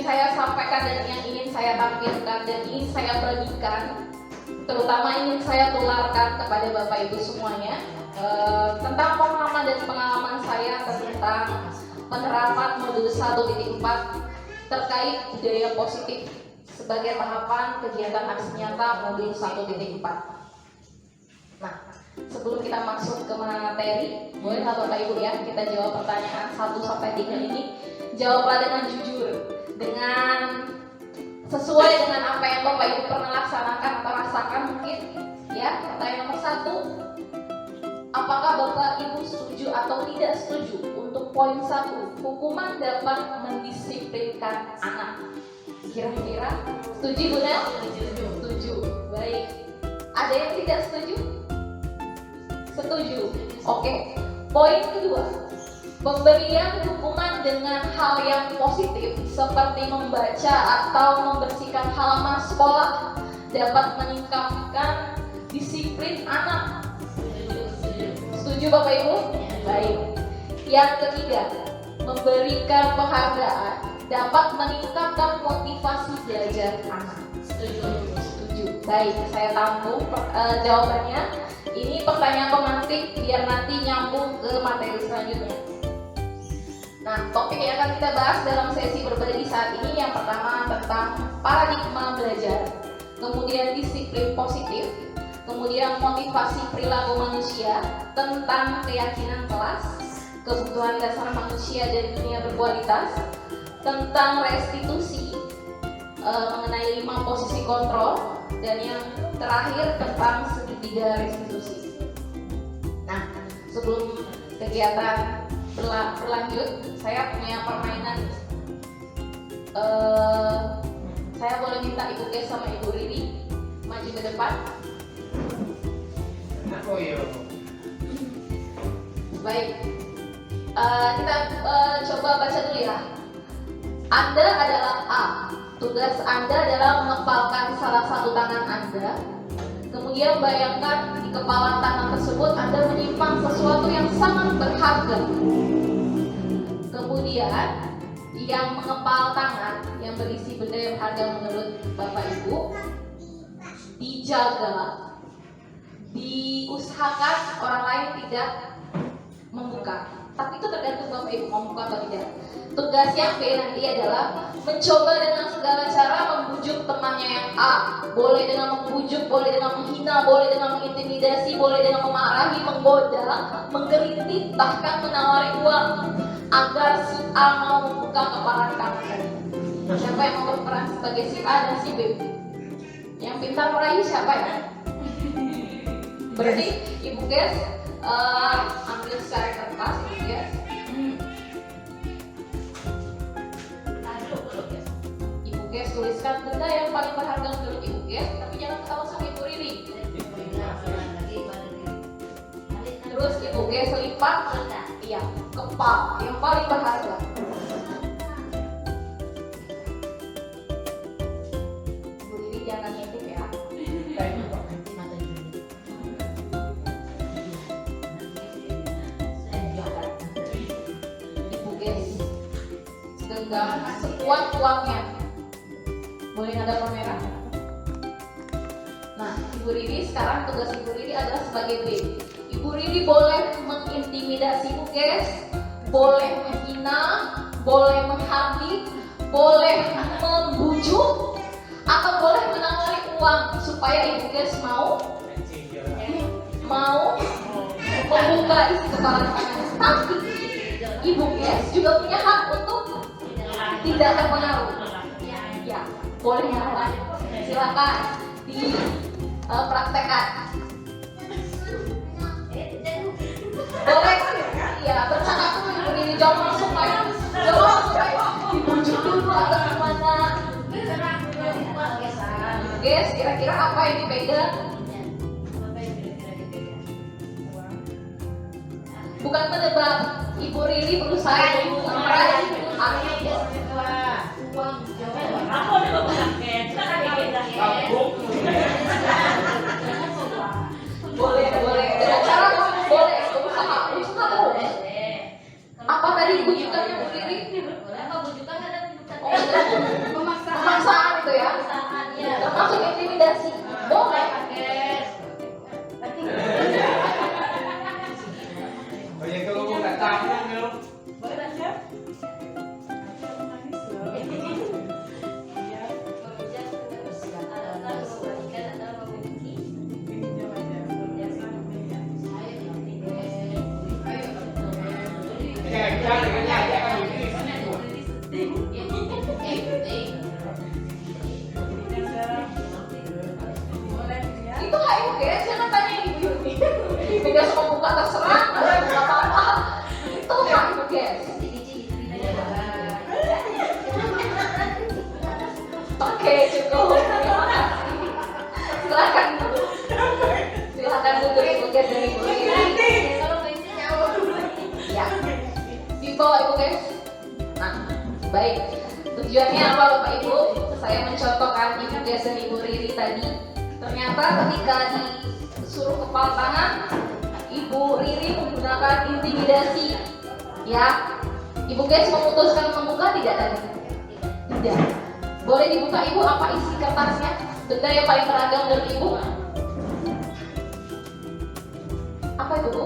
saya sampaikan dan yang ingin saya tampilkan dan ingin saya bagikan, terutama ingin saya tularkan kepada Bapak Ibu semuanya, tentang pengalaman dan pengalaman saya tentang penerapan modul 1.4 terkait budaya positif sebagai tahapan kegiatan aksi nyata modul 1.4. Nah, sebelum kita masuk ke materi, bolehlah Bapak Ibu ya kita jawab pertanyaan 1-3 ini. Jawablah dengan jujur, dengan sesuai dengan apa yang Bapak Ibu pernah laksanakan atau rasakan mungkin. Ya, pertanyaan nomor 1, apakah Bapak Ibu setuju atau tidak setuju untuk poin 1, hukuman dapat mendisiplinkan anak? Kira-kira setuju Bu Nel? Setuju. Baik. Ada yang tidak setuju? Setuju. Oke. Poin kedua, pemberian hukuman dengan hal yang positif seperti membaca atau membersihkan halaman sekolah dapat meningkatkan disiplin anak. Setuju Bapak Ibu? Baik. Yang ketiga, memberikan penghargaan dapat meningkatkan motivasi belajar anak. Setuju. Baik, saya tampung jawabannya. Ini pertanyaan pemantik biar nanti nyambung ke materi selanjutnya. Nah, topik yang akan kita bahas dalam sesi berbagi saat ini yang pertama tentang paradigma belajar, kemudian disiplin positif, kemudian motivasi perilaku manusia, tentang keyakinan kelas, kebutuhan dasar manusia dan dunia berkualitas, tentang restitusi, mengenai 5 posisi kontrol, dan yang terakhir tentang segitiga restitusi. Nah, sebelum kegiatan berlanjut, saya punya permainan. Saya boleh minta Ibu Kes sama Ibu Riri maju ke depan. Baik, kita coba baca dulu ya. Anda adalah A. Tugas Anda adalah mengepalkan salah satu tangan Anda. Kemudian bayangkan di kepala tangan tersebut Anda menyimpan sesuatu yang sangat berharga. Kemudian yang mengepal tangan yang berisi benda yang berharga menurut Bapak Ibu dijaga, diusahakan orang lain tidak membuka. Tapi itu tergantung Bapak Ibu mau buka atau tidak. Tugas yang B nanti adalah mencoba dengan segala cara membujuk temannya yang A. Boleh dengan membujuk, boleh dengan menghina, boleh dengan mengintimidasi, boleh dengan memarahi, menggoda, mengkritik, bahkan menawari uang agar si A mau membuka kepalan tangan. Siapa yang mau berperan sebagai si A dan si B? Yang pintar merayu siapa ya? Berarti Ibu Kes ambil secara kertas, Ibu Kes. Ibu Kes tuliskan benda yang paling berharga menurut Ibu Kes, tapi jangan ketawa sama Ibu Riri. Terus Ibu Kes lipat, iya, kepal yang paling berharga. Ibu Riri jangan ngintip ya. Genggam sekuat-kuatnya. Boleh nada merah. Nah, Ibu Riri sekarang tugas Ibu Riri adalah sebagai B. Ibu Riri boleh mengintimidasi Ibu Kes, boleh menghina, boleh menghardik, boleh membujuk, atau boleh menawari uang supaya Ibu Kes mau membuka isi kepala tangannya. Tapi Ibu Kes juga punya hak untuk tidak terpengaruh. Ya, boleh ya, silakan dipraktekkan. Boleh, ya bercakap dulu Ibu Riri, jangan langsung dibujuk dulu atau gimana. Guys, kira-kira apa yang dipegang? Bukan menebak. Ibu Riri berusaha meraih uang. Boleh. Dengan cara boleh usaha. Apa tadi bujukannya Bu Riri? Boleh apa bujukan ada bujukan? Oh, itu HMG, jangan tanya ibu ini. Beda sama buka terserah, nggak apa-apa. Itu HMG. Oke, cukup. Terima kasih. Silakan dulu. Silakan dulu ibu guys dari ibu ini. Ya. Di bawah ibu guys. Nah, baik. Tujuannya apa Bapak Ibu? Saya mencontohkan ibu guys dan ibu Riri tadi. Ternyata ketika disuruh kepal tangan, ibu Riri menggunakan intimidasi. Ya, ibu guys memutuskan membuka tidak tadi? Tidak. Boleh dibuka ibu apa isi kertasnya? Benda yang paling beragam dari ibu. Apa itu Bu?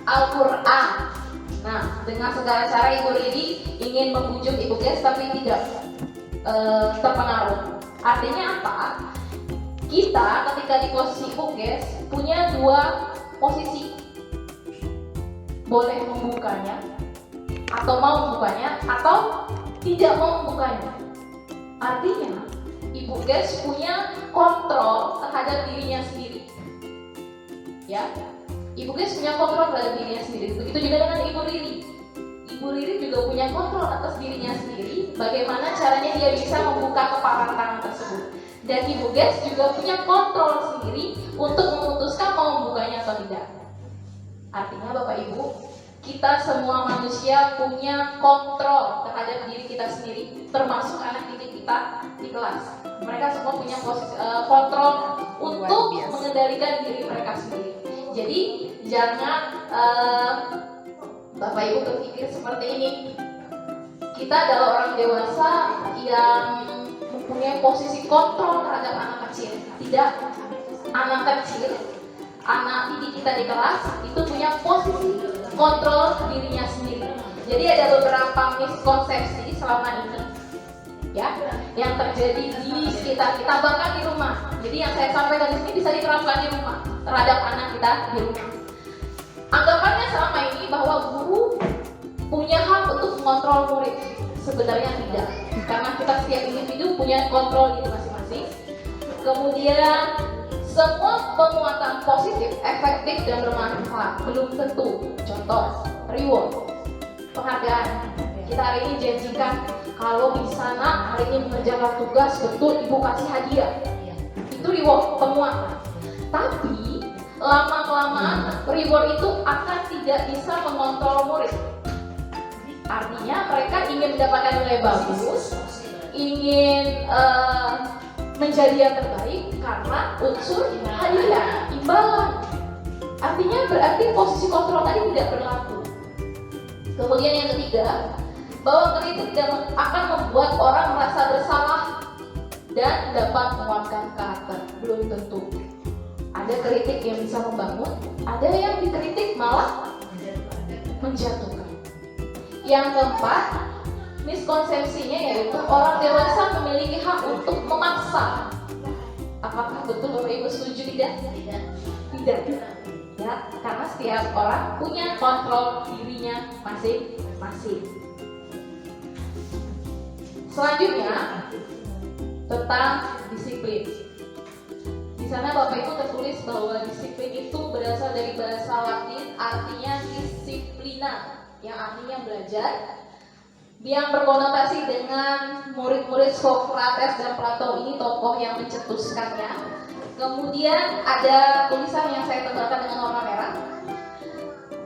Al-Quran. Nah, dengan segala cara ibu Riri ingin membujuk ibu guys tapi tidak terpengaruh. Artinya apa? Kita ketika di posisi ibu guys punya dua posisi. Boleh membukanya atau mau membukanya atau tidak mau membukanya. Artinya ibu guys punya kontrol terhadap dirinya sendiri. Ya. Ibu guys punya kontrol terhadap dirinya sendiri. Begitu juga dengan ibu Riri. Ibu Riri juga punya kontrol atas dirinya sendiri. Bagaimana caranya dia bisa membuka kepalan tangan tersebut. Dan ibu guys juga punya kontrol sendiri untuk memutuskan mau membukanya atau tidak. Artinya Bapak Ibu, kita semua manusia punya kontrol terhadap diri kita sendiri, termasuk anak didik kita di kelas. Mereka semua punya kontrol untuk mengendalikan diri mereka sendiri. Jadi jangan Bapak Ibu berpikir seperti ini. Kita adalah orang dewasa yang mempunyai posisi kontrol terhadap anak kecil. Tidak, anak kecil, anak didik kita di kelas itu punya posisi kontrol dirinya sendiri. Jadi ada beberapa miskonsepsi selama ini, ya, yang terjadi di sekitar kita bahkan di rumah. Jadi yang saya sampaikan di sini bisa diterapkan di rumah terhadap anak kita di rumah. Anggapannya selama ini bahwa guru punya hak untuk mengontrol murid. Sebenarnya tidak, karena kita setiap individu punya kontrol diri masing-masing. Kemudian semua penguatan positif, efektif dan bermanfaat belum tentu. Contoh, reward, penghargaan. Kita hari ini janjikan kalau di sana hari ini mengerjakan tugas betul ibu kasih hadiah. Itu reward, penguatan. Tapi lama-kelamaan reward itu akan tidak bisa mengontrol murid. Artinya mereka ingin mendapatkan nilai bagus, ingin menjadi yang terbaik karena unsur hadiah, imbalan. Artinya berarti posisi kontrol tadi tidak berlaku. Kemudian yang ketiga, bahwa kritik akan membuat orang merasa bersalah dan dapat menguatkan karakter. Belum tentu. Ada kritik yang bisa membangun, ada yang dikritik malah menjatuhkan. Yang keempat, miskonsepsinya yaitu orang dewasa memiliki hak untuk memaksa. Apakah betul Bapak Ibu setuju tidak? Tidak. Ya, karena setiap orang punya kontrol dirinya masing-masing. Selanjutnya tentang disiplin. Di sana Bapak Ibu tertulis bahwa disiplin itu berasal dari bahasa Latin, artinya disiplina, yang artinya belajar, yang berkonotasi dengan murid-murid Socrates dan Plato ini tokoh yang mencetuskannya. Kemudian ada tulisan yang saya tebalkan dengan warna merah.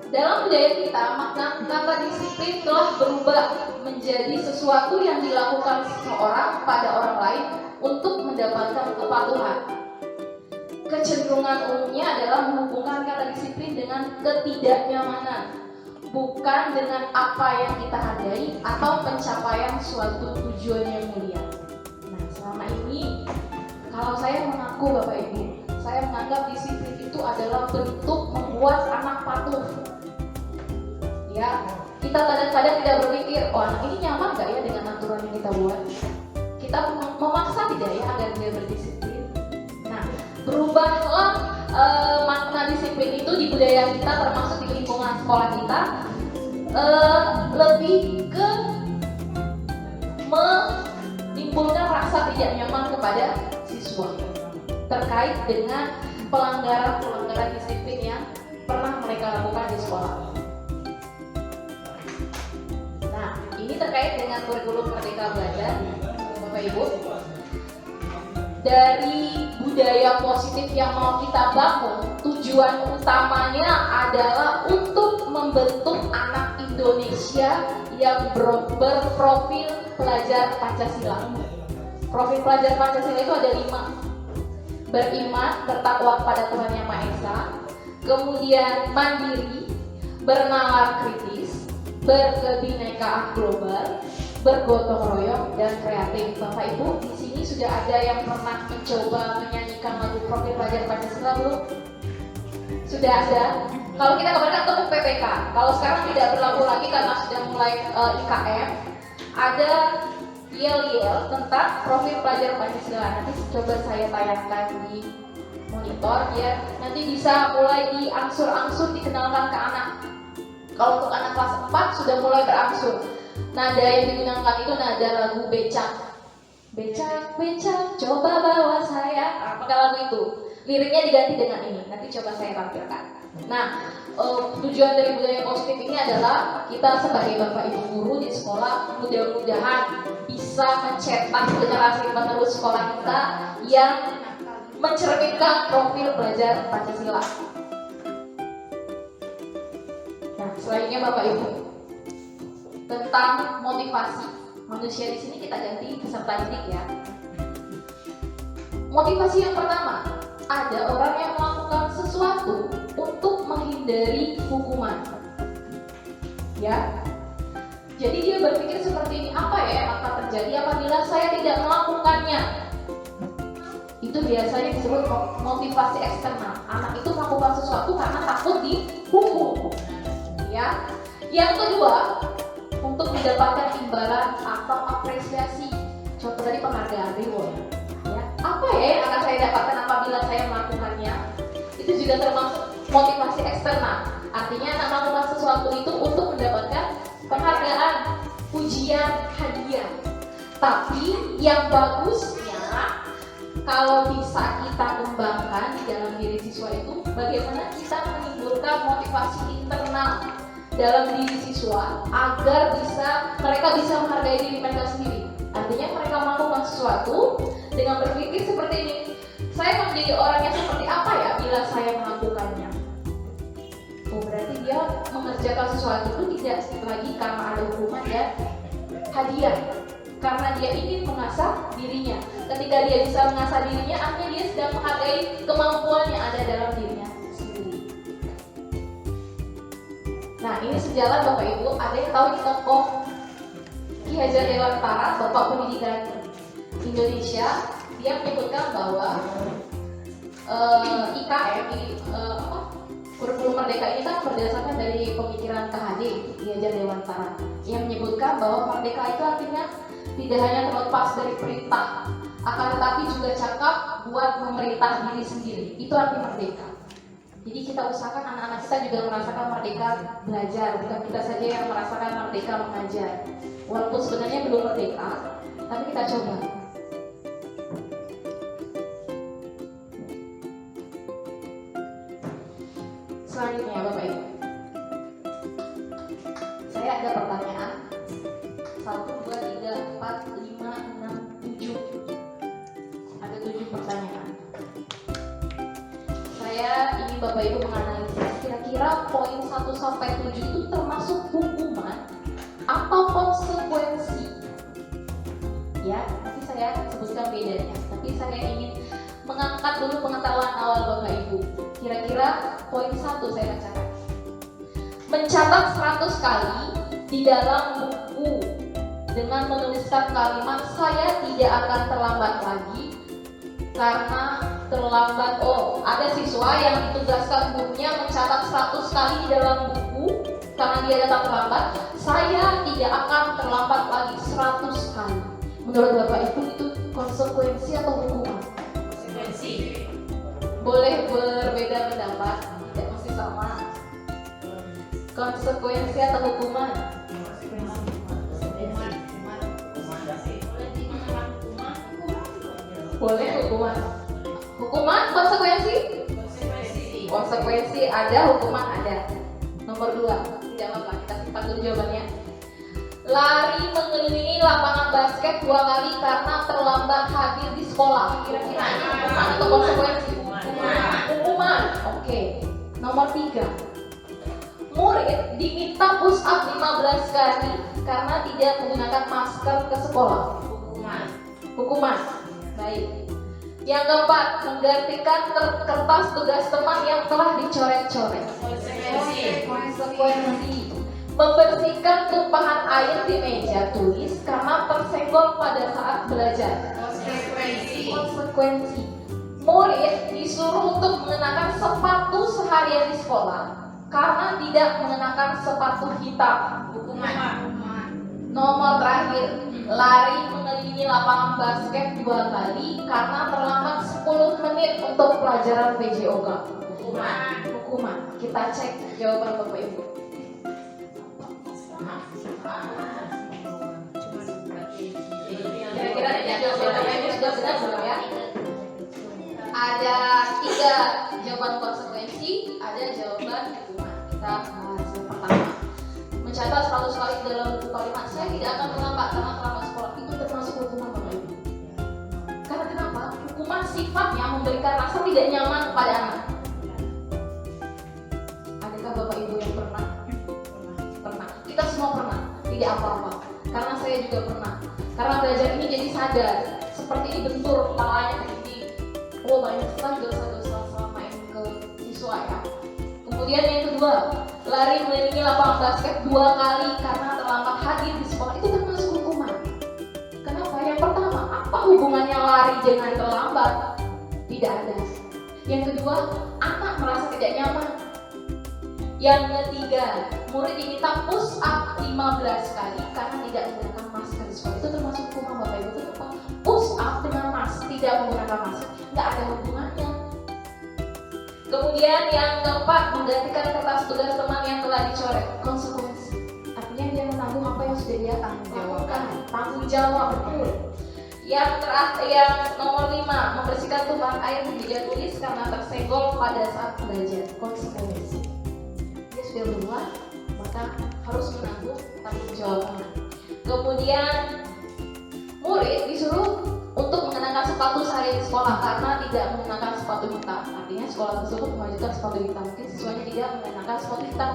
Dalam budaya kita, makna kata disiplin telah berubah menjadi sesuatu yang dilakukan seseorang pada orang lain untuk mendapatkan kepatuhan. Kecenderungan umumnya adalah menghubungkan kata disiplin dengan ketidaknyamanan, bukan dengan apa yang kita hargai atau pencapaian suatu tujuan yang mulia. Nah, selama ini kalau saya mengaku Bapak Ibu, saya menganggap disiplin itu adalah bentuk membuat anak patuh. Ya, kita kadang-kadang tidak berpikir, oh anak ini nyaman gak ya dengan aturan yang kita buat? Kita memaksa tidak ya agar dia berdisiplin? Nah, berubahlah makna disiplin itu di budaya kita, termasuk di lingkungan sekolah kita, lebih ke menimbulkan rasa tidak nyaman kepada siswa terkait dengan pelanggaran disiplin yang pernah mereka lakukan di sekolah. Nah, ini terkait dengan kurikulum Merdeka Belajar, Bapak Ibu. Dari budaya positif yang mau kita bangun, tujuan utamanya adalah untuk membentuk anak Indonesia yang berprofil pelajar Pancasila. Profil pelajar Pancasila itu ada 5. Beriman, bertakwa kepada Tuhan Yang Maha Esa, kemudian mandiri, bernalar kritis, berkebinekaan global, bergotong royong, dan kreatif. Bapak Ibu, di sini sudah ada yang pernah mencoba menyanyikan lagu profil pelajar Pancasila belum? Sudah ada. Kalau kita kemarin ketemu PPK, kalau sekarang tidak berlaku lagi karena sudah mulai IKM, ada yel-yel tentang profil pelajar Pancasila. Nanti coba saya tayangkan di monitor ya. Nanti bisa mulai diangsur-angsur dikenalkan ke anak. Kalau untuk anak kelas 4 sudah mulai berangsur. Nada yang digunakan itu nada lagu becak. Becak, becak, coba bawa saya. Nah, pakai lagu itu. Liriknya diganti dengan ini. Nanti coba saya tampilkan. Nah, tujuan dari budaya positif ini adalah kita sebagai bapak ibu guru di sekolah mudah-mudahan bisa mencetak generasi penerus sekolah kita yang mencerminkan profil pelajar Pancasila. Nah, selanjutnya bapak ibu tentang motivasi manusia di sini kita ganti peserta didik ya. Motivasi yang pertama, ada orang yang melakukan sesuatu untuk menghindari hukuman. Ya. Jadi dia berpikir seperti ini, apa ya yang akan terjadi apabila saya tidak melakukannya? Itu biasanya disebut motivasi eksternal. Anak itu melakukan sesuatu karena takut dihukum. Ya. Yang kedua, untuk mendapatkan imbalan atau apresiasi. Contoh dari penghargaan reward. Ya. Apa ya yang akan saya dapatkan apabila saya melakukannya? Itu juga termasuk motivasi eksternal. Artinya anak melakukan sesuatu itu untuk mendapatkan penghargaan, pujian, hadiah. Tapi yang bagusnya kalau bisa kita kembangkan di dalam diri siswa itu bagaimana kita menimbulkan motivasi internal dalam diri siswa agar mereka bisa menghargai diri mereka sendiri. Artinya mereka melakukan sesuatu dengan berpikir seperti ini, saya mau menjadi orang yang seperti apa ya bila saya melakukannya. Oh, berarti dia mengerjakan sesuatu itu tidak lagi karena ada hukuman dan hadiah, karena dia ingin mengasah dirinya. Ketika dia bisa mengasah dirinya, artinya dia sedang menghargai kemampuan yang ada dalam dirinya sendiri. Nah, ini sejalan Bapak Ibu, ada yang tahu di tokoh Ki Hajar Dewantara, Bapak Pendidikan Indonesia, dia menyebutkan bahwa IKM, kurikulum Merdeka ini kan berdasarkan dari pemikiran KHD, Ki Hajar Dewantara, yang menyebutkan bahwa merdeka itu artinya tidak hanya terlepas dari perintah, akan tetapi juga cakap buat memerintah diri sendiri. Itu arti merdeka. Jadi kita usahakan anak-anak kita juga merasakan merdeka belajar, bukan kita saja yang merasakan merdeka mengajar. Walaupun sebenarnya belum merdeka, tapi kita coba. Selanjutnya Bapak Ibu, saya ada pertanyaan 1, 2, 3, 4, 5, 6, 7. Ada 7 pertanyaan. Saya ingin Bapak Ibu menganalisis kira-kira poin 1 sampai 7 itu termasuk hukuman atau konsekuensi. Ya, nanti saya sebutkan bedanya. Tapi saya ingin mengangkat dulu pengetahuan awal Bapak Ibu. Kira-kira poin 1 saya bacakan. Mencatat 100 kali di dalam buku dengan menuliskan kalimat saya tidak akan terlambat lagi karena terlambat. Oh, ada siswa yang ditugaskan gurunya mencatat 100 kali di dalam buku karena dia datang terlambat. Saya tidak akan terlambat lagi 100 kali. Menurut Bapak Ibu itu konsekuensi atau hukuman? Konsekuensi. Boleh berbeda pendapat, tidak mesti sama. Konsekuensi atau hukuman? Boleh hukuman. Hukuman, konsekuensi? Konsekuensi ada, hukuman ada. Nomor 2, tidak apa-apa, kita simpan dulu jawabannya. Lari mengelilingi lapangan basket 2 kali karena terlambat hadir di sekolah. Kira-kira ini hukuman atau konsekuensi? Hukuman. Oke. Nomor 3, murid diminta push up 15 kali karena tidak menggunakan masker ke sekolah. Hukuman. Baik. Yang keempat, menggantikan kertas tugas teman yang telah dicoret-coret. Konsekuensi. Membersihkan tumpahan air di meja tulis karena tersenggol pada saat belajar. Konsekuensi. Murid disuruh untuk mengenakan sepatu seharian di sekolah karena tidak mengenakan sepatu hitam. Hukuman. Nomor terakhir, lari mengelilingi lapangan basket 2 kali karena terlambat 10 menit untuk pelajaran PJOK. Hukuman. Kita cek jawaban Bapak Ibu. Kira-kira jawaban Bapak Ibu sudah benar belum ya? Ada 3 jawaban konsekuensi, ada jawaban hukuman. Kita bahas yang pertama. Mencatat 100 kali dalam buku kalimat, saya tidak akan terlambat karena terlambat sekolah. Itu termasuk hukuman Bapak Ibu. Karena kenapa? Hukuman sifatnya memberikan rasa tidak nyaman kepada anak. Adakah Bapak Ibu yang pernah? Pernah. Kita semua pernah. Tidak apa-apa. Karena saya juga pernah. Karena belajar ini jadi sadar. Seperti dibentur kepalanya begini. Oh, banyak sekali dosa-dosa selama ini ke siswa ya. Kemudian yang kedua, lari mengelilingi lapangan basket 2 kali karena terlambat hadir di sekolah. Itu termasuk hukuman. Kenapa? Yang pertama, apa hubungannya lari dengan terlambat? Tidak ada. Yang kedua, anak merasa tidak nyaman. Yang ketiga, murid diminta push up 15 kali karena tidak menggunakan masker di sekolah. Itu termasuk hukuman Bapak Ibu. Kenapa? Push up dengan masker, tidak menggunakan masker, nggak ada hubungannya. Kemudian yang keempat, menggantikan kertas tugas teman yang telah dicoret. Konsekuensi. Artinya dia menanggung apa yang sudah dia tanggung jawab. Betul. Yang terakhir, yang nomor 5, membersihkan tumpahan air di meja tulis karena tersenggol pada saat belajar. Konsekuensi. Dia sudah berbuat, maka harus menanggung tanggung jawabnya. Kemudian murid disuruh untuk mengenakan sepatu sehari di sekolah karena tidak menggunakan sepatu hitam. Artinya sekolah tersebut mewajibkan sepatu hitam. Mungkin siswanya tidak mengenakan sepatu hitam,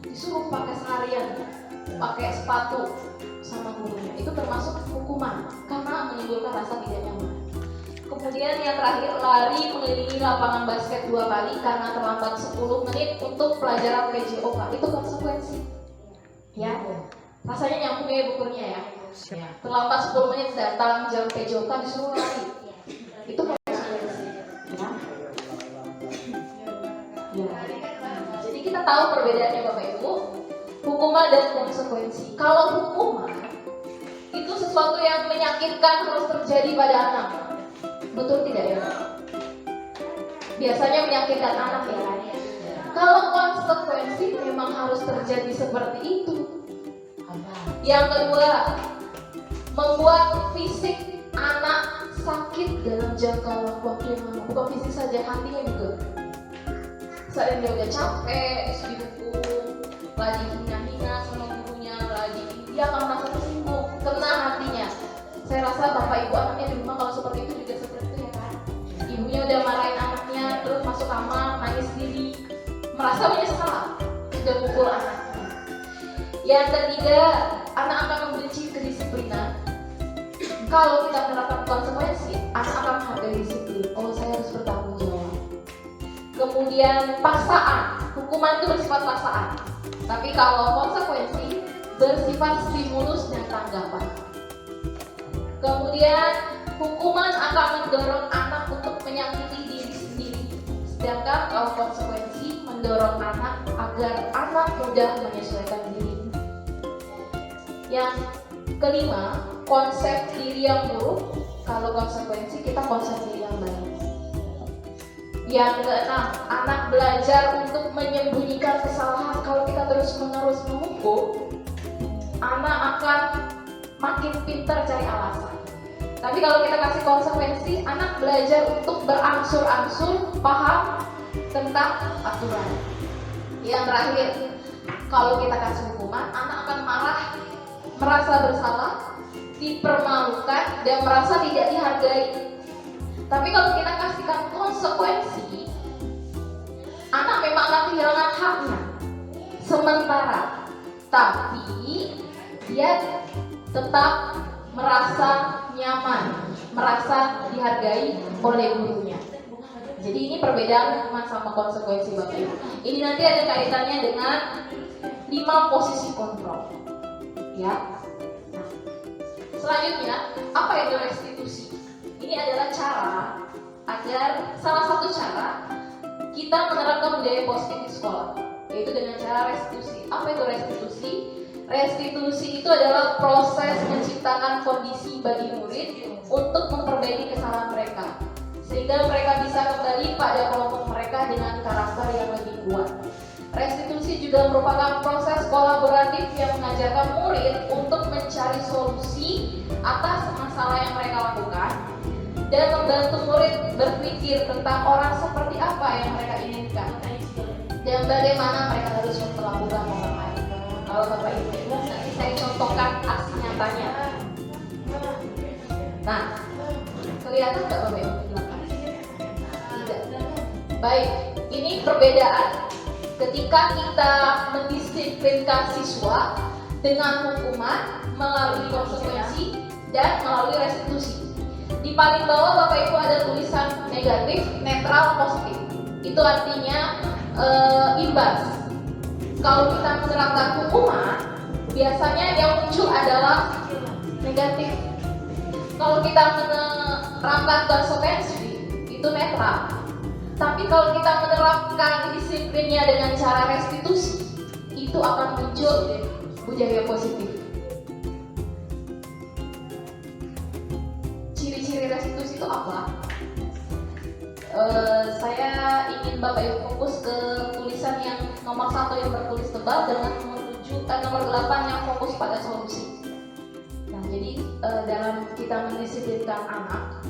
disuruh pakai seharian, pakai sepatu sama gurunya. Itu termasuk hukuman karena menimbulkan rasa tidak nyaman. Kemudian yang terakhir, lari mengelilingi lapangan basket 2 kali karena terlambat 10 menit untuk pelajaran PJOK. Itu konsekuensi. Ya, rasanya nyambung ya bukunya ya. Terlambat 10 menit datang jam PJOK disuruh lari. Itu konsekuensi. Ya. Jadi kita tahu perbedaannya Bapak Ibu, hukuman dan konsekuensi. Kalau hukuman itu sesuatu yang menyakitkan harus terjadi pada anak. Betul tidak ya? Biasanya menyakitkan anak ya. Kalau konsekuensi memang harus terjadi seperti itu. Yang kedua, membuat fisik anak sakit dalam jangka waktu yang lama. Bukan fisik saja, hatinya juga. Saat dia udah capek, dipukul, lagi hina-hina sama gurunya, lagi dia akan merasa tersinggung, kena hatinya. Saya rasa bapak ibu anaknya di rumah kalau seperti itu juga seperti itu ya kan. Ibunya udah marahin anaknya, terus masuk kamar, nangis sendiri, merasa menyesal, sudah pukul anaknya. Yang ketiga, anak akan membenci kedisiplinan. Kalau kita menerapkan konsekuensi, anak akan menghargai disiplin. Oh, saya harus bertanggung jawab. Kemudian paksaan, hukuman itu bersifat paksaan. Tapi kalau konsekuensi bersifat stimulus dan tanggapan. Kemudian hukuman akan mendorong anak untuk menyakiti diri sendiri. Sedangkan kalau konsekuensi mendorong anak agar anak mudah menyesuaikan diri. Yang kelima, konsep diri yang buruk. Kalau konsekuensi kita konsep diri yang baik. Yang keenam, anak belajar untuk menyembunyikan kesalahan. Kalau kita terus-menerus memukul, anak akan makin pintar cari alasan. Tapi kalau kita kasih konsekuensi, anak belajar untuk berangsur-angsur paham tentang aturan. Yang terakhir, kalau kita kasih hukuman, anak akan marah, merasa bersalah, dipermalukan, dan merasa tidak dihargai. Tapi kalau kita kasihkan konsekuensi, anak memang akan kehilangan haknya sementara, tapi dia tetap merasa nyaman, merasa dihargai oleh gurunya. Jadi ini perbedaan hukuman sama konsekuensi Bapak Ibu. Ini nanti ada kaitannya dengan 5 posisi kontrol. Ya. Nah, selanjutnya, apa itu restitusi? Ini adalah cara agar salah satu cara kita menerapkan budaya positif di sekolah, yaitu dengan cara restitusi. Apa itu restitusi? Restitusi itu adalah proses menciptakan kondisi bagi murid untuk memperbaiki kesalahan mereka, sehingga mereka bisa kembali pada kelompok mereka dengan karakter yang lebih kuat. Restitusi juga merupakan proses kolaboratif yang mengajarkan murid untuk mencari solusi atas masalah yang mereka lakukan dan membantu murid berpikir tentang orang seperti apa yang mereka inginkan dan bagaimana mereka harus memperlakukan orang lain. Kalau Bapak Ibu nanti saya contohkan aksi nyatanya. Nah, kelihatan nggak Bapak Ibu? Tidak. Baik, ini perbedaan ketika kita mendisiplinkan siswa dengan hukuman melalui konsekuensi dan melalui restitusi. Di paling bawah Bapak Ibu ada tulisan negatif, netral, positif. Itu artinya imbas. Kalau kita menerapkan hukuman, biasanya yang muncul adalah negatif. Kalau kita menerapkan konsekuensi, itu netral. Tapi kalau kita menerapkan disiplinnya dengan cara restitusi, itu akan muncul budaya positif. Ciri-ciri restitusi itu apa? Saya ingin Bapak Ibu fokus ke tulisan yang nomor 1 yang bertulis tebal dengan nomor 8 yang fokus pada solusi. Nah, jadi dalam kita mendisiplinkan anak,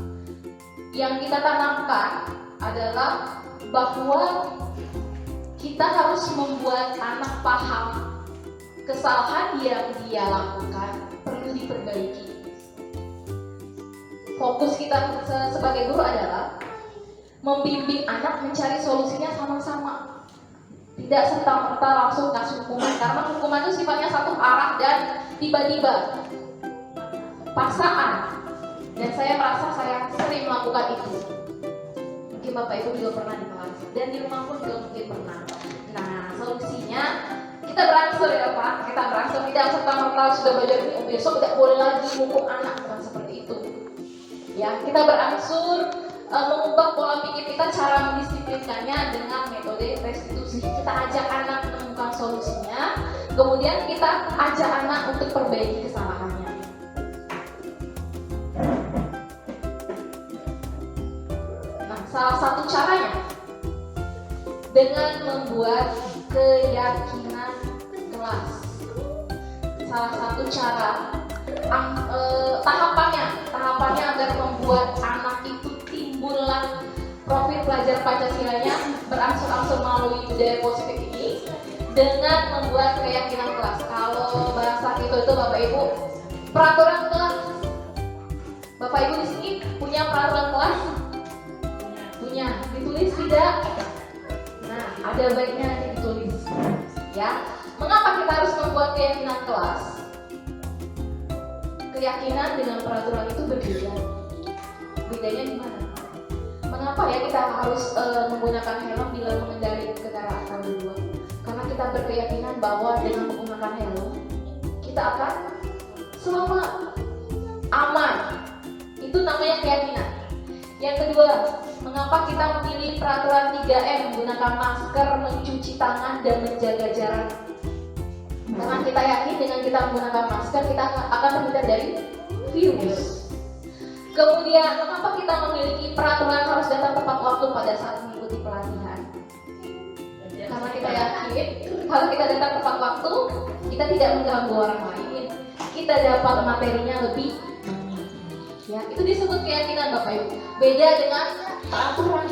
yang kita tanamkan adalah bahwa kita harus membuat anak paham kesalahan yang dia lakukan perlu diperbaiki. Fokus kita sebagai guru adalah membimbing anak mencari solusinya sama-sama, tidak serta-merta langsung kasih hukuman, karena hukuman itu sifatnya satu arah dan tiba-tiba paksaan, dan saya merasa saya sering melakukan itu. Mungkin Bapak Ibu juga pernah di kelas dan di rumah pun juga mungkin pernah. Nah, solusinya kita berangsur ya Pak, kita berangsur, tidak serta-merta sudah belajar ini, besok tidak boleh lagi hukum anak, bukan seperti itu. Ya, kita berangsur mengubah pola pikir kita, cara mendisiplinkannya dengan metode restitusi. Kita ajak anak menemukan solusinya, kemudian kita ajak anak untuk perbaiki kesalahannya. Nah, salah satu caranya dengan membuat keyakinan kelas. Salah satu cara tahapannya agar membuat anak itu timbullah profil pelajar Pancasilanya berangsur-angsur melalui budaya positif ini dengan membuat keyakinan kelas. Kalau bahasa itu Bapak Ibu, peraturan kelas. Bapak Ibu di sini punya peraturan kelas? Punya. Ditulis tidak? Nah, ada baiknya ditulis. Ya. Mengapa kita harus membuat keyakinan kelas? Keyakinan dengan peraturan itu berbeda. Bedanya di mana? Mengapa ya kita harus menggunakan helm bila mengendarai kendaraan roda 2? Karena kita berkeyakinan bahwa dengan menggunakan helm kita akan selamat, aman. Itu namanya keyakinan. Yang kedua, mengapa kita memilih peraturan 3M, menggunakan masker, mencuci tangan, dan menjaga jarak? Karena kita yakin dengan kita menggunakan masker kita akan terhindar dari virus. Kemudian, mengapa kita memiliki peraturan harus datang tepat waktu pada saat mengikuti pelatihan? Karena kita yakin kalau kita datang tepat waktu, kita tidak mengganggu orang lain, kita dapat materinya lebih banyak. Ya, Ya, itu disebut keyakinan Bapak Ibu. Beda dengan peraturan.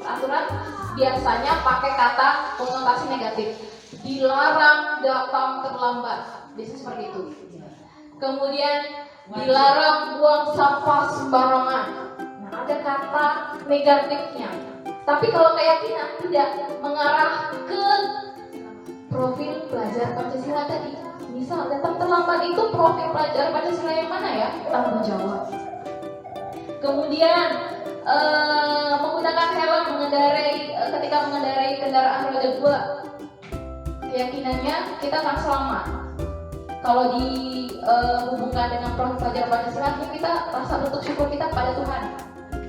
Peraturan biasanya pakai kata konotasi negatif. Dilarang datang terlambat. Biasanya seperti itu. Kemudian dilarang buang sampah sembarangan. Nah, ada kata negatifnya. Tapi kalau keyakinan tidak mengarah ke profil pelajar Pancasila tadi. Misal datang terlambat itu profil pelajar Pancasila yang mana ya? Tanggung jawab. Kemudian menggunakan helm ketika mengendarai kendaraan roda 2. Keyakinannya kita akan selamat. Kalau dihubungkan dengan profil pelajar Pancasila, kita rasa bentuk syukur kita pada Tuhan.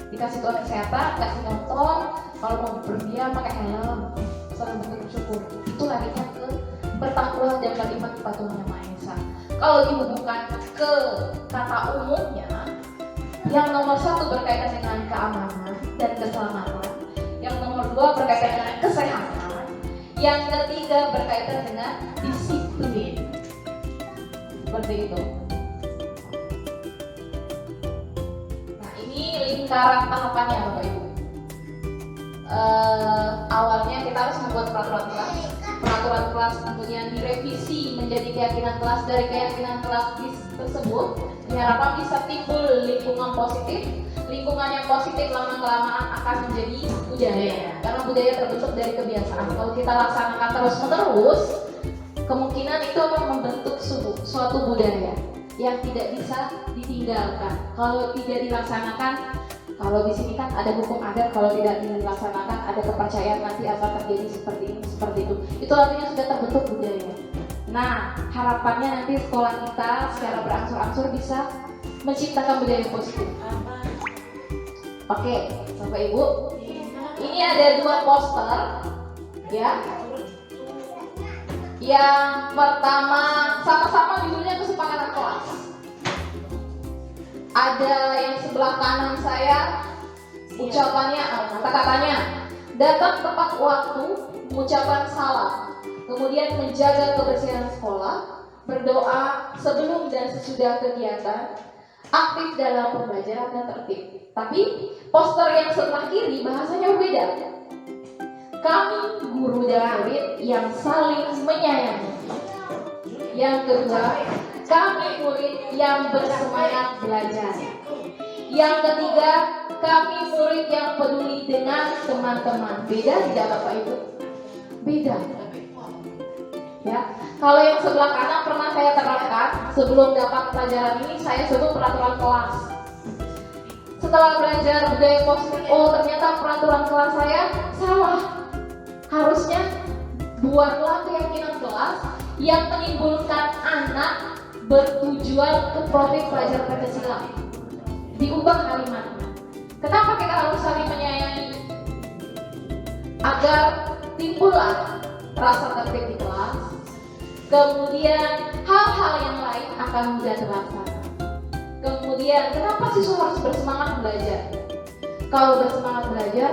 Dikasih Tuhan kesehatan, kasih motor, kalau mau berpergian pakai helm, selalu bentuk syukur. Itu larinya ke bertakwa dan kalimat kepatuhan yang Maha Esa. Kalau dihubungkan ke kata umumnya, yang nomor 1 berkaitan dengan keamanan dan keselamatan, yang nomor 2 berkaitan dengan kesehatan, yang ketiga berkaitan dengan disiplin. Seperti itu. Nah, ini lingkaran tahapannya Bapak Ibu. Awalnya kita harus membuat peraturan kelas, kemudian direvisi menjadi keyakinan kelas. Dari keyakinan kelas tersebut diharapkan bisa timbul lingkungan positif. Lingkungan yang positif lama-kelamaan akan menjadi budaya, karena budaya terbentuk dari kebiasaan. Kalau kita laksanakan terus-menerus, kemungkinan itu akan membentuk suatu budaya yang tidak bisa ditinggalkan. Kalau tidak dilaksanakan, kalau di sini kan ada hukum adat, kalau tidak dilaksanakan ada kepercayaan nanti akan terjadi seperti ini, seperti itu. Itu artinya sudah terbentuk budaya. Nah, harapannya nanti sekolah kita secara berangsur-angsur bisa menciptakan budaya positif. Oke, Bapak Ibu, ini ada 2 poster, ya. Yang pertama, sama-sama judulnya kesepakatan kelas. Ada yang sebelah kanan saya, ucapannya, kata-katanya, datang tepat waktu, mengucapkan salam, kemudian menjaga kebersihan sekolah, berdoa sebelum dan sesudah kegiatan, aktif dalam pembelajaran dan tertib. Tapi poster yang sebelah kiri bahasanya berbeda. Kami guru dan murid yang saling menyayangi. Yang kedua, kami murid yang bersemangat belajar. Yang ketiga, kami murid yang peduli dengan teman-teman. Beda tidak Bapak Ibu? Beda. Ya, kalau yang sebelah kanan pernah saya terapkan sebelum dapat pelajaran ini, saya sebut peraturan kelas. Setelah belajar budaya positif, oh ternyata peraturan kelas saya salah. Harusnya buatlah keyakinan kelas yang menimbulkan anak bertujuan ke profil pelajar Pancasila. Diubah kalimatnya. Kenapa kita harus saling menyayangi? Agar timbullah rasa tertib di kelas. Kemudian hal-hal yang lain akan mudah terlaksana. Kemudian kenapa siswa harus bersemangat belajar? Kalau bersemangat belajar,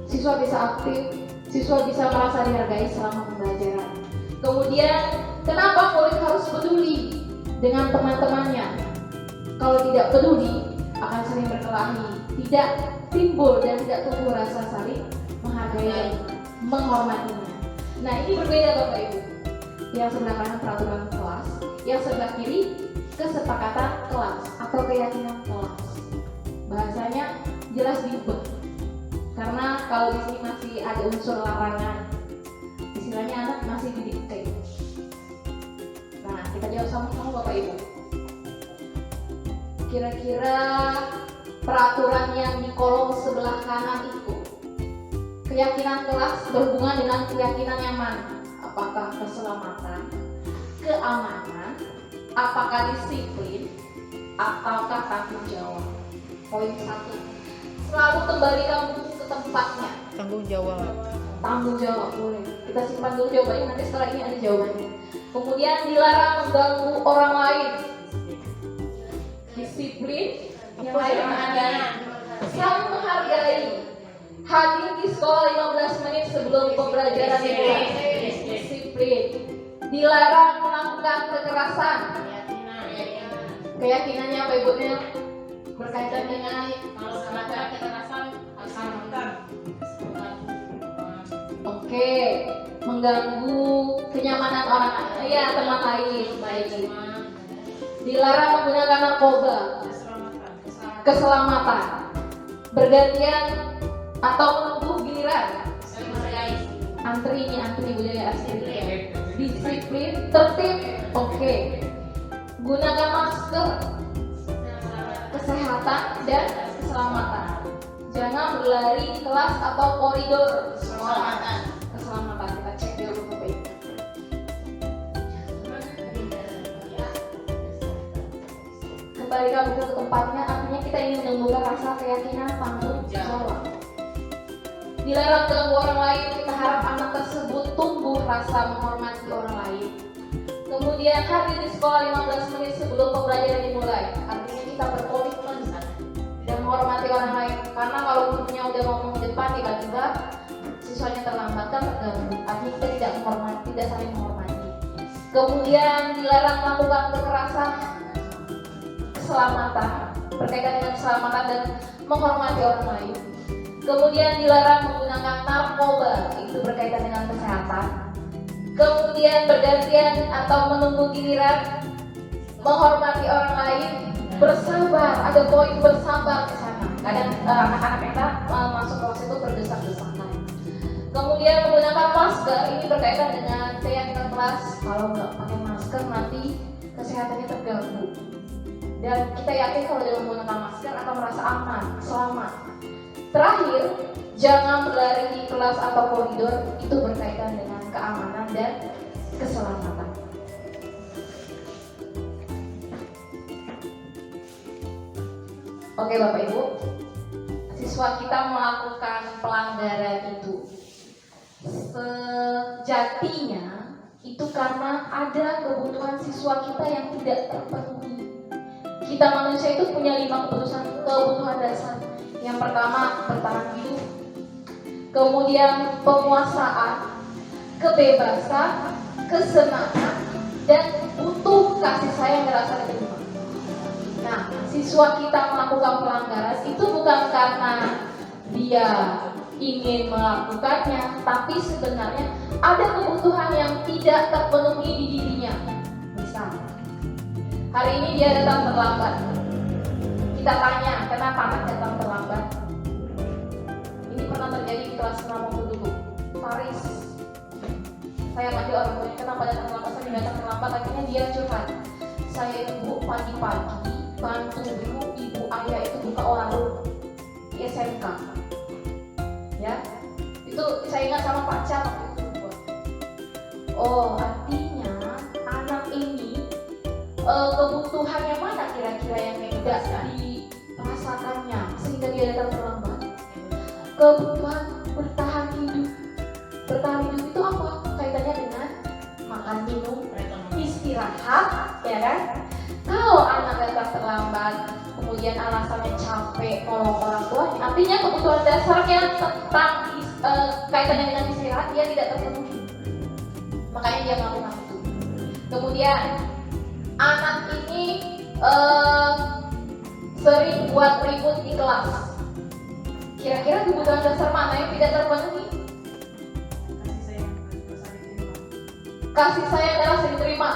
siswa bisa aktif, siswa bisa merasa dihargai selama pembelajaran. Kemudian kenapa murid harus peduli dengan teman-temannya? Kalau tidak peduli, akan sering berkelahi, tidak timbul dan tidak tumbuh rasa saling menghargai dan menghormatinya. Nah, ini berbeda Bapak Ibu. Yang sebelah kanan peraturan kelas, yang sebelah kiri kesepakatan kelas atau keyakinan kelas. Bahasanya jelas diubah. Karena kalau di sini masih ada unsur larangan, istilahnya anak masih didikte. Nah, kita jawab sama-sama Bapak Ibu. Kira-kira peraturan yang di kolom sebelah kanan itu, keyakinan kelas berhubungan dengan keyakinan yang mana? Apakah keselamatan, keamanan, apakah disiplin, ataukah tanggung jawab? Poin 1, selalu kembalikan buku ke tempatnya. Tanggung jawab. Tanggung jawab, boleh. Kita simpan dulu jawabannya, nanti setelah ini ada jawabannya. Kemudian dilarang mengganggu orang lain. Disiplin, yang lain ada. Saling menghargai. Hadir di sekolah 15 menit sebelum pembelajaran dimulai. Disiplin. Dilarang melakukan kekerasan. Keyakinannya apa Ibu Nel? berkaitan dengan kalau ada kekerasan asalkan oke, mengganggu kenyamanan orang teman lain. Baik. Dilarang menggunakan narkoba, keselamatan, bergantian atau menunggu giliran, antri budaya asli, disiplin, tertib, oke, gunakan masker, kesehatan dan keselamatan, jangan berlari di kelas atau koridor, keselamatan, kita cek dulu baik. Kembalikan buku ke tempatnya, artinya kita ingin menumbuhkan rasa keyakinan tanggung jawab. Dilarang ganggu orang lain, kita harap anak tersebut tumbuh rasa menghormati orang lain. Kemudian hadir di sekolah 15 menit sebelum pembelajaran dimulai, artinya kita berkomitmen dan menghormati orang lain. Karena kalau gurunya udah ngomong di depan, tiba-tiba siswanya terlambat kan terganggu, artinya kita tidak menghormati, tidak saling menghormati. Kemudian dilarang melakukan kekerasan, keselamatan, berkaitan dengan keselamatan dan menghormati orang lain. Kemudian dilarang menggunakan narkoba, itu berkaitan dengan kesehatan. Kemudian bergantian atau menunggu giliran, menghormati orang lain, bersabar, ada poin bersabar ke sana. Kadang anak-anak kita masuk kelas itu berdesak-desakan. Kemudian menggunakan masker, ini berkaitan dengan keyakinan kelas, kalau nggak pakai masker nanti kesehatannya terganggu. Dan kita yakin kalau dengan menggunakan masker akan merasa aman, selamat. Terakhir, jangan berlari di kelas atau koridor, itu berkaitan dengan keamanan dan keselamatan. Oke Bapak Ibu, siswa kita melakukan pelanggaran itu sejatinya itu karena ada kebutuhan siswa kita yang tidak terpenuhi. Kita manusia itu punya 5 kebutuhan dasar. Yang pertama, bertahan hidup. Kemudian penguasaan, kebebasan, kesenangan, dan butuh kasih sayang dan rasa terima. Nah, siswa kita melakukan pelanggaran itu bukan karena dia ingin melakukannya, tapi sebenarnya ada kebutuhan yang tidak terpenuhi di dirinya. Misal, hari ini dia datang terlambat. Kita tanya, kenapa anak datang terlambat? Ini pernah terjadi di kelas 6 waktu dulu. Paris. Saya manggil orang tuanya, kenapa datang terlambat? Saya datang terlambat, akhirnya dia curhat. Saya itu pagi-pagi bantu dulu ibu ayah itu buka orang di SMK. Ya, itu saya ingat sama Pak Cak waktu itu. Oh, artinya anak ini kebutuhannya mana kira-kira yang tidak dirasakannya sehingga dia datang terlambat? Kebutuhan bertahan hidup. Bertahan hidup itu apa? Kaitannya dengan makan, minum, istirahat, ya kan? Kalau anak datang terlambat, kemudian alasannya capek, nolong orang tuanya, artinya kebutuhan dasarnya tentang kaitannya dengan istirahat dia tidak terpenuhi. Makanya dia melakukan itu. Kemudian anak ini sering buat ribut di kelas. Kira-kira kebutuhan dasar mana yang tidak terpenuhi? Kasih sayang dan rasa diterima.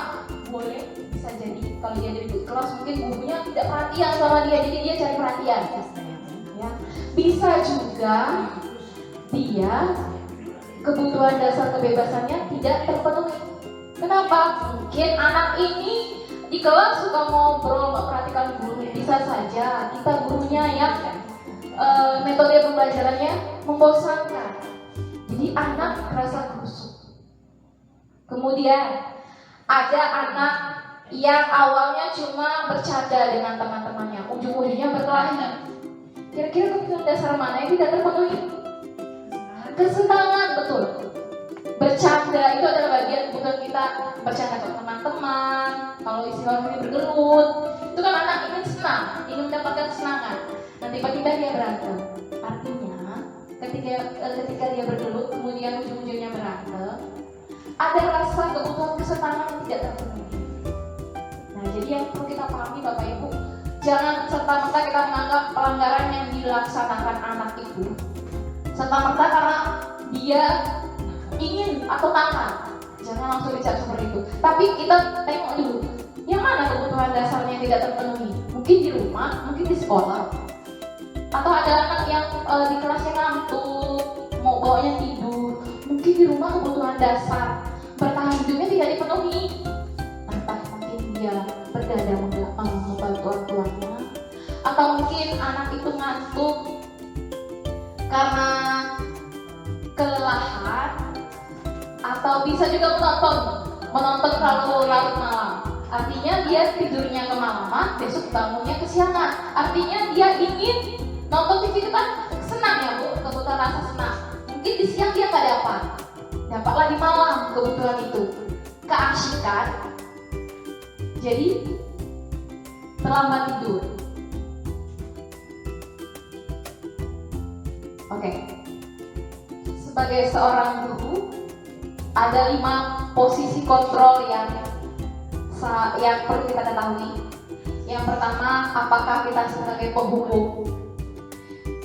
Boleh, bisa jadi kalau dia di kelas mungkin gurunya tidak perhatian sama dia, jadi dia cari perhatian. Ya. Bisa juga dia kebutuhan dasar kebebasannya tidak terpenuhi. Kenapa? Mungkin anak ini di kelas suka ngobrol, nggak perhatikan guru. Bisa saja kita gurunya yang metode pembelajarannya membosankan. Jadi anak merasa kusut. Kemudian ada anak yang awalnya cuma bercanda dengan teman-temannya, ujung-ujungnya berkelahi. Kira-kira kebutuhan dasar mana yang tidak terpenuhi? Kesenangan, betul. Bercanda itu adalah bagian kebutuhan kita. Bercanda sama teman-teman, kalau istilah ini bergelut, itu kan anak ingin senang, ingin mendapatkan kesenangan. Nah tiba-tiba dia berantem. Artinya ketika dia bergelut, kemudian ujung-ujungnya berantem, ada rasa kebutuhan kesenangan yang tidak terpenuhi. Nah jadi yang perlu kita pahami Bapak Ibu, Jangan serta-merta kita menganggap pelanggaran yang dilaksanakan anak itu serta-merta karena dia ingin atau nakal. Jangan langsung bicara seperti itu. Tapi kita tengok dulu, yang mana kebutuhan dasarnya yang tidak terpenuhi? Mungkin di rumah, mungkin di sekolah. Atau ada anak yang di kelasnya ngantuk, mau bawanya tidur. Mungkin di rumah kebutuhan dasar bertahan hidupnya tidak dipenuhi. Entah mungkin dia bergadang membantu orang tuanya, atau mungkin anak itu ngantuk karena kelelahan, atau bisa juga menonton terlalu larut malam. Artinya dia tidurnya kemalaman, besok bangunnya kesiangan. Artinya dia ingin nonton TV itu kan senang ya Bu, kebutuhan rasa senang. Mungkin di siang dia nggak dapatlah di malam kebutuhan itu. Keasikan, jadi terlambat tidur. Oke. Sebagai seorang guru, ada 5 posisi kontrol yang perlu kita ketahui. Yang pertama, apakah kita sebagai penghukum?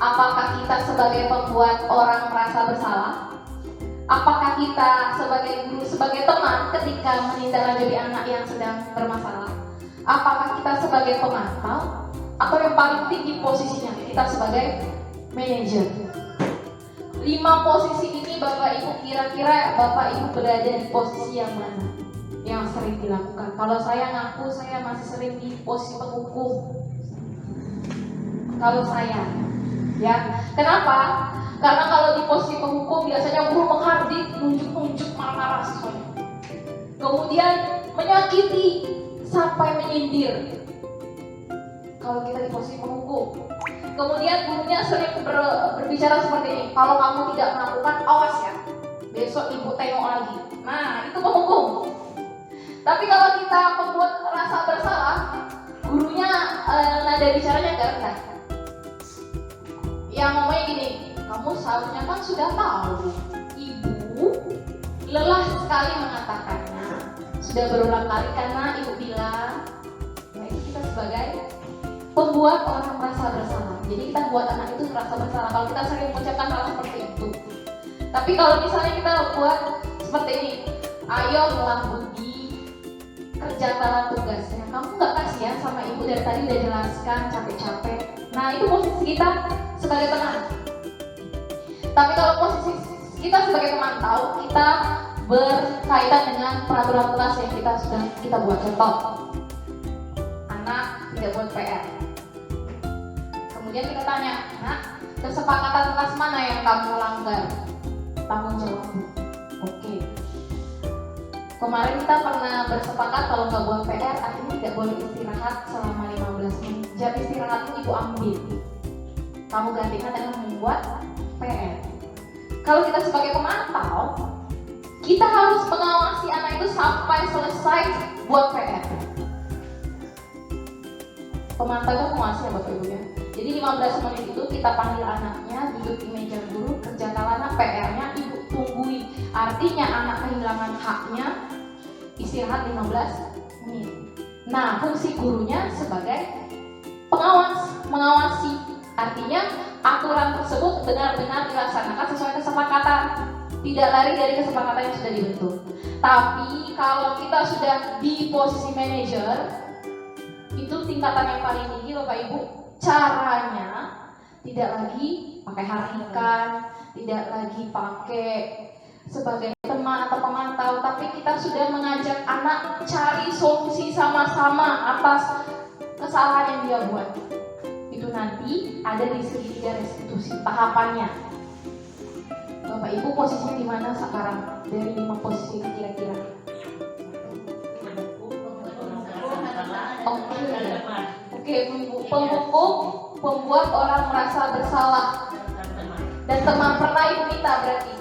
Apakah kita sebagai pembuat orang merasa bersalah? Apakah kita sebagai guru, sebagai teman ketika menindaklanjuti anak yang sedang bermasalah? Apakah kita sebagai pemantau? Atau yang paling tinggi posisinya, kita sebagai manajer? 5 posisi ini Bapak Ibu, kira-kira Bapak Ibu berada di posisi yang mana yang sering dilakukan? Kalau saya ngaku saya masih sering di posisi penghukum. Kalau saya, ya, kenapa? Karena kalau di posisi penghukum biasanya guru menghardik, nunjuk-nunjuk, marah-marah siswanya. Kemudian menyakiti sampai menyindir. Kalau kita di posisi penghukum. Kemudian gurunya sering berbicara seperti ini, kalau kamu tidak melakukan, awas ya, besok ibu tengok lagi. Nah, itu penghukum. Tapi kalau kita membuat rasa bersalah, gurunya nada bicaranya agak rendah. Yang ngomongnya gini, kamu seharusnya kan sudah tahu, ibu lelah sekali mengatakannya, sudah berulang kali karena ibu bilang. Nah, itu kita sebagai pembuat orang merasa bersalah. Jadi kita buat anak itu merasa bersalah kalau kita sering mengucapkan hal seperti itu. Tapi kalau misalnya kita buat seperti ini, ayo ulang budi, kerjakanlah tugasnya. Kamu nggak kasihan sama ibu dari tadi udah jelaskan capek-capek. Nah, itu posisi kita sebagai teman. Tapi kalau posisi kita sebagai pemantau, kita berkaitan dengan peraturan kelas yang sudah kita buat. Contoh, anak tidak buat PR. Kemudian kita tanya, nah, kesepakatan kelas mana yang kamu langgar? Tanggung jawab. Oke. Kemarin kita pernah bersepakat kalau nggak buat PR, artinya tidak boleh istirahat selama 15 menit. Jam istirahatmu ibu ambil. Kamu gantikan dengan membuat PR. Kalau kita sebagai pemantau, kita harus mengawasi anak itu sampai selesai buat PR. Pemantau itu mengawasi ya Bapak Ibu ya. Jadi 15 menit itu kita panggil anaknya, duduk di meja guru, kerjakan anak PR-nya, ibu tungguin. Artinya anak kehilangan haknya istirahat 15 menit. Nah, fungsi gurunya sebagai pengawas, mengawasi. Artinya aturan tersebut benar-benar dilaksanakan sesuai kesepakatan, tidak lari dari kesepakatan yang sudah dibentuk. Tapi kalau kita sudah di posisi manajer, itu tingkatan yang paling tinggi Bapak Ibu. Caranya tidak lagi pakai harikan, tidak lagi pakai sebagai teman atau pemantau, tapi kita sudah mengajak anak cari solusi sama-sama atas kesalahan yang dia buat. Itu nanti ada di segitiga restitusi tahapannya. Bapak Ibu posisinya di mana sekarang dari 5 posisi ini kira-kira? Oke, penghukum, pembuat orang merasa bersalah, dan teman. Pernah ibu minta berarti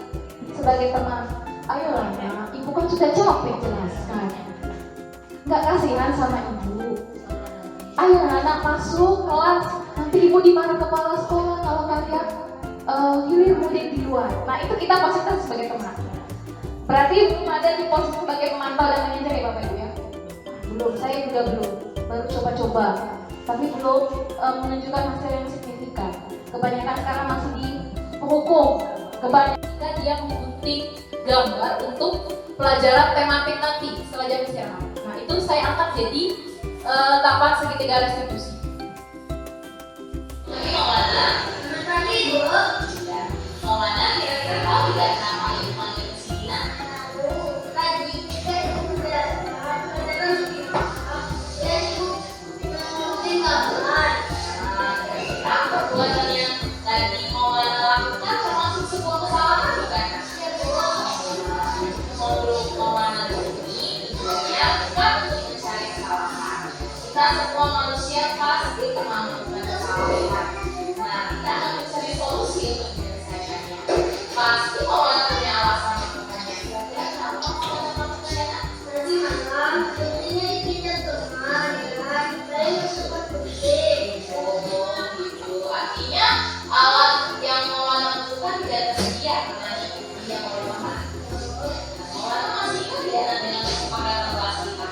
sebagai teman, ayolah nak, ibu kan sudah capek jelaskan, nggak kasihan sama ibu. Ayo anak masuk kelas, nanti ibu dimarah kepala sekolah kalau kalian hilir mudik di luar. Nah, itu kita posisikan sebagai teman. Berarti belum ada di posisi sebagai pemantau dan manajer ya Bapak Ibu ya? Belum, saya juga belum, baru coba-coba. tapi belum menunjukkan hasil yang signifikan. Kebanyakan sekarang masih di penghukum. Kebanyakan dia menggunting gambar untuk pelajaran tematik nanti setelah jam istirahat. Nah itu saya angkat jadi tahapan segitiga restitusi. Mau mana kira-kira tahu tidak nama ilmuwan yang kesini? Perbuatannya tadi mau lakukan termasuk sebuah kesalahan bukan? Menurut Maulana ini tujuannya bukan untuk mencari kesalahan. Kita semua manusia pasti pernah melakukan kesalahan. Nah, kita akan mencari solusi untuk menyelesaikannya. Pasti Maulana punya alasan melakukannya. Kira-kira kenapa Maulana melakukannya? Artinya alat yang Maulana butuhkan tidak tersedia karena dia mau makan. Maulana masih ingat tidak dengan kesepakatan kelas kita?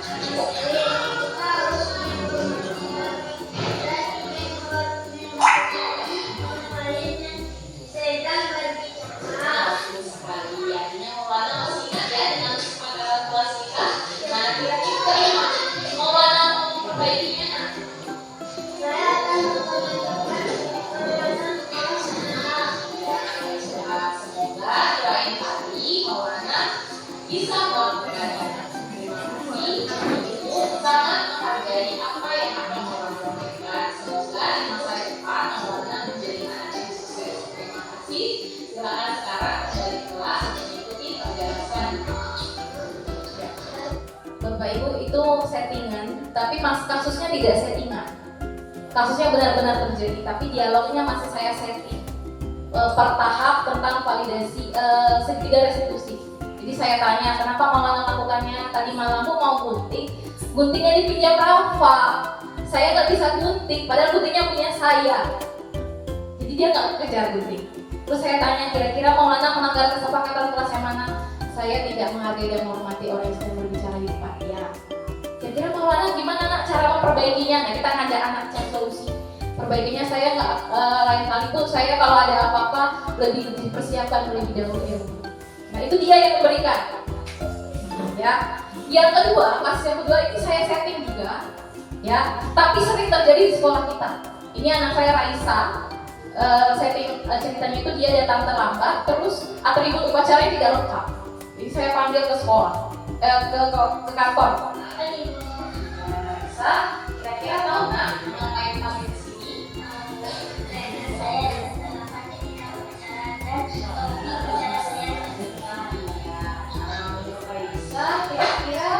Bagus sekali. Artinya Maulana masih ingat ya dengan kesepakatan kelas kita? Nah, kira-kira Maulana mau memperbaikinya? Semoga doain tadi Maulana bisa melakukannya. Ibu sangat menghargai apa yang akan Maulana lakukan. Semoga di masa depan Maulana menjadi anak yang sukses. Terima kasih. Silakan sekarang kembali ke kelas mengikuti pelajaran selanjutnya. Bapak Ibu itu settingan, tapi kasusnya tidak settingan. Kasusnya benar-benar terjadi, tapi dialognya masih saya setting per tahap tentang validasi segitiga restitusi. Jadi saya tanya kenapa Maulana melakukannya tadi malam Bu mau gunting, guntingnya dipinjam Rafa. Saya nggak bisa gunting, padahal guntingnya punya saya. Jadi dia nggak kejar gunting. Terus saya tanya kira-kira Maulana melanggar kesepakatan kelas yang mana? Saya tidak menghargai dan menghormati orang yang sedang berbicara di depan. Ya. Kira-kira Maulana gimana nak cara memperbaikinya? Nah kita ngajak anak cari solusi. Perbaikinya saya nggak lain kali tuh saya kalau ada apa-apa lebih dipersiapkan terlebih dahulu ilmu. Nah itu dia yang memberikan. Ya. Yang kedua, kasus yang kedua ini saya setting juga. Ya. Tapi sering terjadi di sekolah kita. Ini anak saya Raisa. Setting ceritanya itu dia datang terlambat, terus atribut upacaranya tidak lengkap. Jadi saya panggil ke sekolah, ke kantor. Raisa, kira-kira tahu nggak ngapain kamu di sini? Raisa, kira-kira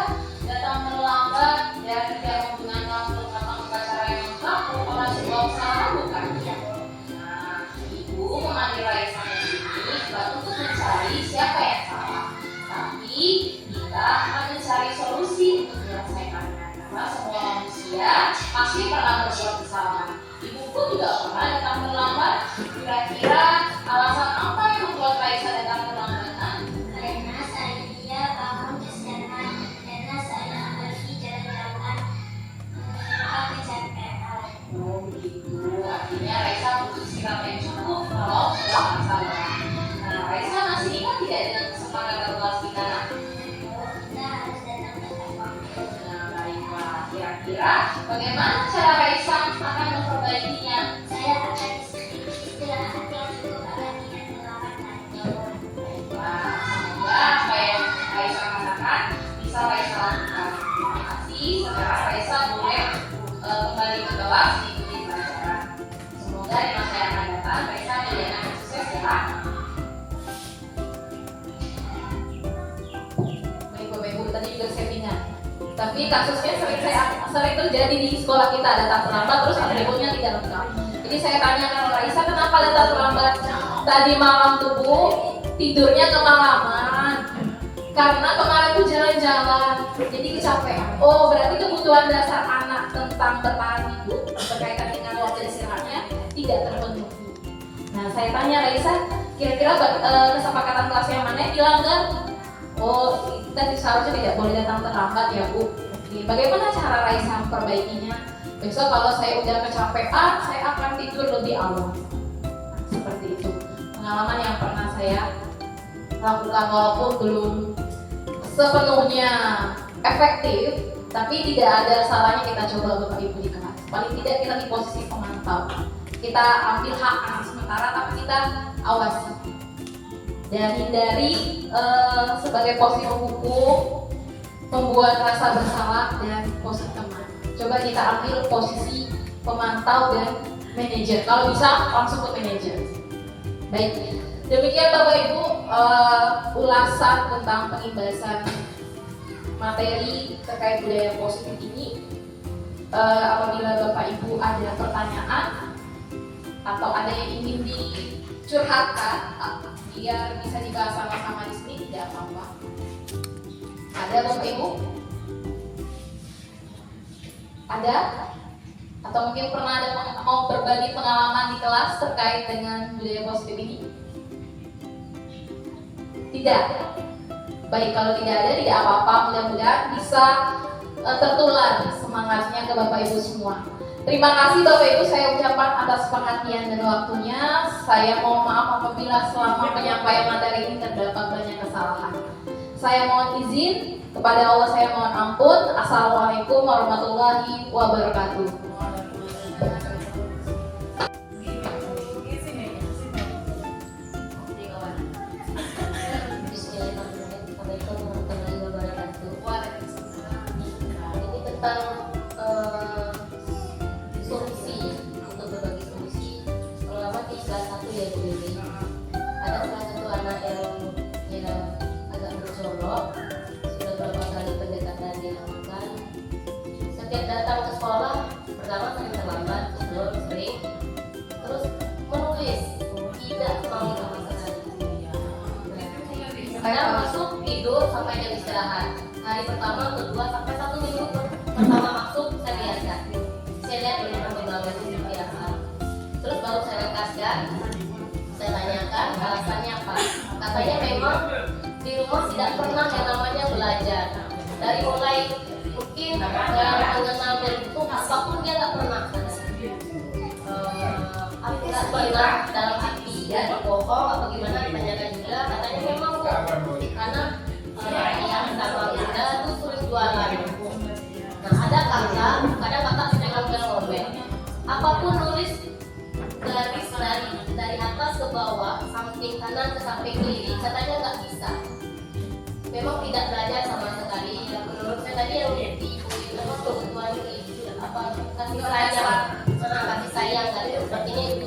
datang terlambat dan tidak menggunakan perlengkapan upacara yang lengkap merupakan sebuah kesalahan bukan? Nah, Ibu memanggil Raisa ke sini bukan untuk mencari siapa yang salah, tapi kita akan mencari solusi untuk menyelesaikannya. Karena semua manusia pasti pernah berbuat kesalahan. Ibu pun juga pernah datang terlambat. Kira-kira alasan apa yang membuat Raisa datang terlambatan? Karena saya bangun kesiangan, karena saya pergi jalan-jalan kecapean. Oh begitu, artinya Raisa butuh istirahat yang cukup kalau sudah masalah. Nah, Raisa masih ingat tidak dengan kesepakatan kelas kita? Kita harus datang tepat waktu. Nah, baiklah. Kira-kira bagaimana cara Raisa akan memperbaikinya? Saya akan istirahat yang cukup agar tidak kelewatan. Baiklah, semoga apa yang Raisa katakan bisa Raisa lakukan. Terima kasih. Sekarang Raisa boleh kembali ke kelas mengikuti pelajaran. Semoga di masa yang akan datang Raisa menjadi anak yang sukses ya. Baik Bapak Ibu tadi juga settingan. Tapi kasusnya sering terjadi di sekolah kita, datang terlambat terus atributnya tidak lengkap. Jadi saya tanya ke Raisa kenapa datang terlambat? Tadi malam tuh Bu tidurnya kemalaman. Karena kemarin tuh jalan-jalan, jadi kecapean. Oh berarti kebutuhan dasar anak tentang bertahan hidup berkaitan dengan waktu istirahatnya tidak terpenuhi. Nah saya tanya Raisa, kira-kira kesepakatan kelas yang mana yang dilanggar? Oh kita seharusnya tidak boleh datang terlambat ya Bu. Oke, bagaimana cara Raisa memperbaikinya? Besok kalau saya udah kecapean, saya akan tidur lebih awal. Seperti itu. Pengalaman yang pernah saya lakukan walaupun belum sepenuhnya efektif, tapi tidak ada salahnya kita coba Bapak Ibu di kelas. Paling tidak kita di posisi pemantau. Kita ambil hak anak sementara, tapi kita awasi. Dan hindari sebagai posisi penghukum, membuat rasa bersalah dan posisi teman. Coba kita ambil posisi pemantau dan manajer. Kalau bisa langsung ke manajer. Baik, demikian Bapak Ibu ulasan tentang pengimbasan materi terkait budaya positif ini. Apabila Bapak Ibu ada pertanyaan atau ada yang ingin dicurhatkan, biar bisa dibahas sama-sama di sini, tidak apa-apa. Ada Bapak Ibu? Ada? Atau mungkin pernah ada mau berbagi pengalaman di kelas terkait dengan budaya positif ini? Tidak? Baik, kalau tidak ada, tidak apa-apa. Mudah-mudahan bisa tertular semangatnya ke Bapak Ibu semua. Terima kasih Bapak Ibu, saya ucapkan atas perhatian dan waktunya. Saya mohon maaf apabila selama penyampaian materi ini terdapat banyak kesalahan. Saya mohon izin, kepada Allah saya mohon ampun. Assalamualaikum warahmatullahi wabarakatuh. Ini tentang solusi, untuk berbagi solusi pengalaman di kelas 1 ya Bu Lili. Ada salah satu anak yang agak mencolok, sudah beberapa kali pendekatan dilakukan. Setiap datang ke sekolah, pertama sering terlambat, sering, terus menulis tidak mau sama sekali. Kadang masuk tidur sampai jam istirahat. Hari pertama, kedua, sampai 1 minggu pertama masuk saya biarkan. Saya lihat ini perkembangan itu seperti apa. Terus baru saya rekaskan, saya tanyakan alasannya apa. Katanya memang di rumah tidak pernah yang namanya belajar. Dari mulai mungkin mengenal bentuk apapun dia nggak pernah. Aku nggak pernah dalam hati ya bohong apa gimana ditanyakan juga. Katanya memang karena ayah sama bunda tuh sulit jualan. Nah ada kakak, kadang kakak sering ngomel-ngomel. Apapun nulis garis dari atas ke bawah, samping kanan ke samping kiri, katanya nggak bisa. Memang tidak belajar sama sekali. Dan menurut saya tadi yang kebutuhan kasih sayang tadi sepertinya itu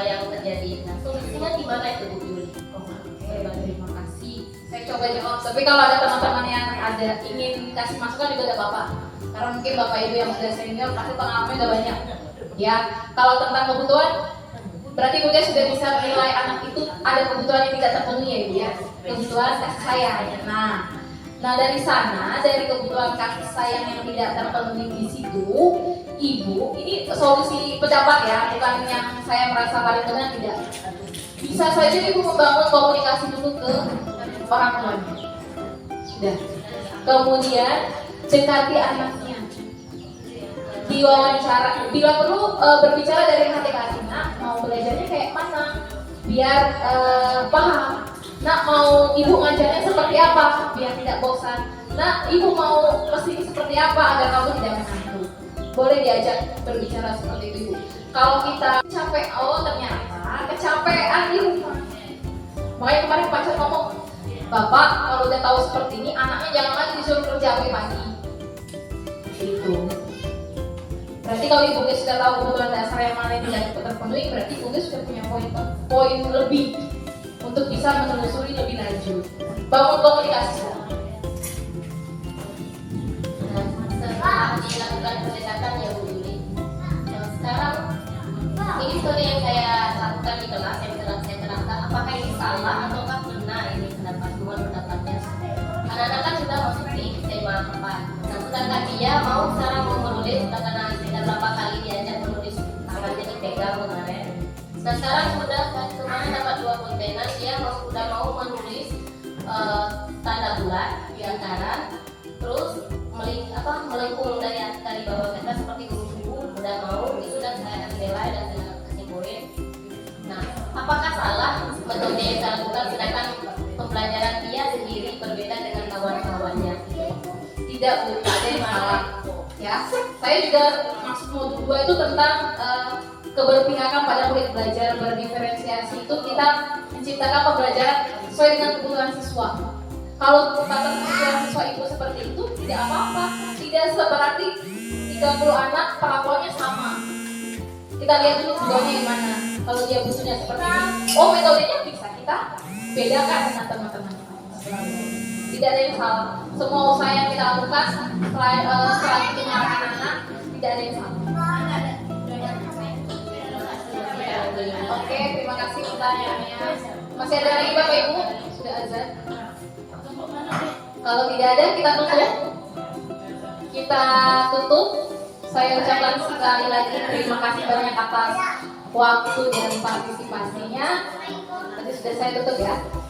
yang terjadi. Nah solusinya gimana itu Bu Juli? Terima kasih. Saya coba jawab. Tapi kalau ada teman-teman yang ada ingin kasih masukan juga ada Bapak. Karena mungkin Bapak Ibu yang sudah senior pasti pengalamannya udah banyak. Ya, kalau tentang kebutuhan, berarti Bunda sudah bisa menilai anak itu ada kebutuhan yang tidak terpenuhi ya Ibu ya. Kebutuhan kasih sayang. Nah dari sana, dari kebutuhan kasih sayang yang tidak terpenuhi di situ, Ibu, ini solusi pejabat ya, bukan yang saya merasa paling benar, tidak. Bisa saja Ibu membangun komunikasi dulu ke orang tuanya. Sudah. Kemudian dekati anaknya. Diwawancara, bila perlu berbicara dari hati ke hati. Nak, mau belajarnya kayak mana? Biar paham. Nak, mau ibu ngajarnya seperti apa? Biar tidak bosan. Nak, ibu mau mesin seperti apa agar kamu tidak mengantuk? Boleh diajak berbicara seperti itu Ibu. Kalau kita capek, ternyata kecapean di rumah. Makanya kemarin pacar ngomong, Bapak kalau udah tahu seperti ini, anaknya jangan lagi disuruh kerja pagi. Itu. Berarti kalau Ibu sudah tahu kebutuhan dasar yang mana yang tidak terpenuhi, berarti Ibu sudah punya poin lebih untuk bisa menelusuri lebih lanjut. Bangun komunikasi. Setelah dilakukan pendekatan ya Bu Juli. Sekarang ini studi yang saya lakukan di kelas yang saya terangkan, apakah ini salah ataukah benar ini pendapatnya? Anak-anak kan sudah masuk di SMA 4. Nah, sedangkan dia mau secara menulis, karena sudah berapa kali diajak menulis tangannya dipegang kemarin. Nah sekarang sudah kemarin dapat 2 kontainer, dia sudah mau menulis tanda bulat di antara, terus melengkung dari bawah kita seperti ya. Saya juga maksud modul 2 itu tentang keberpihakan pada murid belajar berdiferensiasi. Itu kita menciptakan pembelajaran sesuai dengan kebutuhan siswa. Kalau kebutuhan siswa itu seperti itu, tidak apa-apa. Tidak berarti 30 anak perlakuannya sama. Kita lihat dulu tujuannya yang mana. Kalau dia butuhnya seperti ini, oh metodenya bisa kita bedakan dengan teman-teman. Tidak ada yang salah. Semua usaha yang kita lakukan selain mengarahkan anak, tidak ada yang salah. Oke, terima kasih pertanyaannya. Masih ada lagi Bapak Ibu? Sudah azan. Kalau tidak ada, kita tutup. Kita tutup. Saya ucapkan sekali lagi terima kasih banyak atas waktu dan partisipasinya. Tadi sudah saya tutup ya.